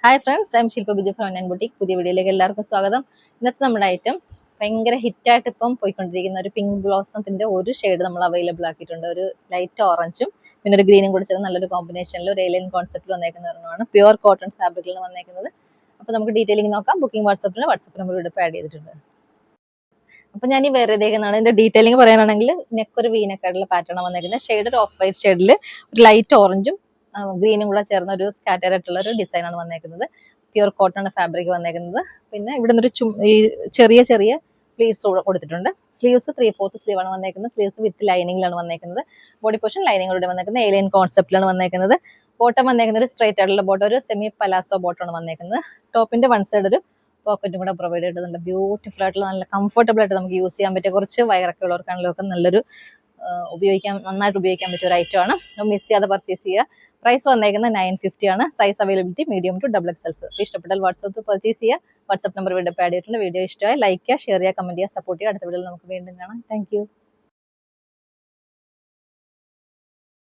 Hi friends, I M Shilpa Biju from online boutique. പുതിയ വീഡിയോയിലേക്ക് എല്ലാവർക്കും സ്വാഗതം. ഇന്നത്തെ നമ്മുടെ ഐറ്റം ഭയങ്കര ഹിറ്റായിട്ട് ഇപ്പം പോയിക്കൊണ്ടിരിക്കുന്ന ഒരു പിങ്ക് ബ്ലോസത്തിന്റെ ഒരു ഷെയ്ഡ് നമ്മൾ അവൈലബിൾ ആക്കിയിട്ടുണ്ട്. ഒരു ലൈറ്റ് ഓറഞ്ചും പിന്നെ ഒരു ഗ്രീനും കൂടി ചേർന്ന് നല്ലൊരു കോമ്പിനേഷനിൽ ഒരു ഏലിയൻ കോൺസെപ്റ്റിൽ വന്നേക്കുന്ന ഒരെണ്ണമാണ്. പ്യുവർ കോട്ടൺ ഫാബ്രിക്കിൽ വന്നേക്കുന്നത്. അപ്പോൾ നമുക്ക് ഡീറ്റെയിലിംഗ് നോക്കാം. ബുക്കിംഗ് വാട്സപ്പിന് നമ്പർ ഇവിടെ ആഡ് ചെയ്തിട്ടുണ്ട്. അപ്പൊ ഞാൻ ഈ വേറെ ഇതേക്കുന്നതാണ്. ഇതിന്റെ ഡീറ്റെയിലിംഗ് പറയാനാണെങ്കിൽ നെക്ക് ഒരു വീനക്കായിട്ടുള്ള പാറ്റേൺ വന്നേക്കുന്നത്. ഷെയ്ഡ് ഒരു ഓഫ് വൈറ്റ് ഷെയ്ഡിൽ ഒരു ലൈറ്റ് ഓറഞ്ചും ഗ്രീനും കൂടെ ചേർന്ന ഒരു സ്കാറ്റർ ആയിട്ടുള്ള ഒരു ഡിസൈൻ ആണ് വന്നേക്കുന്നത്. പ്യുവർ കോട്ടൺ ഫാബ്രിക് വന്നേക്കുന്നത്. പിന്നെ ഇവിടെ നിന്നൊരു ഈ ചെറിയ ചെറിയ സ്ലീവ്സ് കൊടുത്തിട്ടുണ്ട്. സ്ലീവ്സ് 3/4 സ്ലീവ് ആണ് വന്നേക്കുന്നത്. സ്ലീവ്സ് വിത്ത് ലൈനിങ്ങിലാണ് വന്നേക്കുന്നത്. ബോഡി പോർഷൻ ലൈനിങ്ങോടെ വന്നേക്കുന്നത്. ഏലിയൻ കോൺസെപ്റ്റിലാണ് വന്നേക്കുന്നത്. ബോട്ടം വന്നേക്കുന്നത് ഒരു സ്ട്രൈറ്റ് ആയിട്ടുള്ള ബോട്ടം, ഒരു സെമി പലാസോ ബോട്ടമാണ് വന്നേക്കുന്നത്. ടോപ്പിന്റെ വൺ സൈഡ് ഒരു പോക്കറ്റും കൂടെ പ്രൊവൈഡ് ചെയ്തിട്ടുണ്ട്. ബ്യൂട്ടിഫുൾ ആയിട്ടുള്ള നല്ല കംഫർട്ടബിൾ ആയിട്ട് നമുക്ക് യൂസ് ചെയ്യാൻ പറ്റിയ, കുറച്ച് വയറൊക്കെ ഉള്ളവർക്കാണെങ്കിലും ഒക്കെ നല്ലൊരു നന്നായിട്ട് ഉപയോഗിക്കാൻ പറ്റിയ ഒരു ഐറ്റം ആണ്. മിസ് ചെയ്യാതെ പർച്ചേസ് ചെയ്യുക. പ്രൈസ് വന്നേക്കുന്നത് 950 ആണ്. Size availability medium to XXL. ഇഷ്ടപ്പെട്ടാൽ വാട്സപ്പ് പർച്ചേസ് ചെയ്യുക. വാട്സപ്പ് നമ്പർ വീഡിയോ ആഡ് ചെയ്തിട്ടുണ്ട്. വീഡിയോ ഇഷ്ടമായി ലൈക്ക് ചെയ്യുക, ഷെയർ ചെയ്യുക, കമന്റ് ചെയ്യുക, സപ്പോർട്ട് ചെയ്യുക. അടുത്ത വീഡിയോയിൽ നമുക്ക് വീണ്ടും കാണാം. താങ്ക്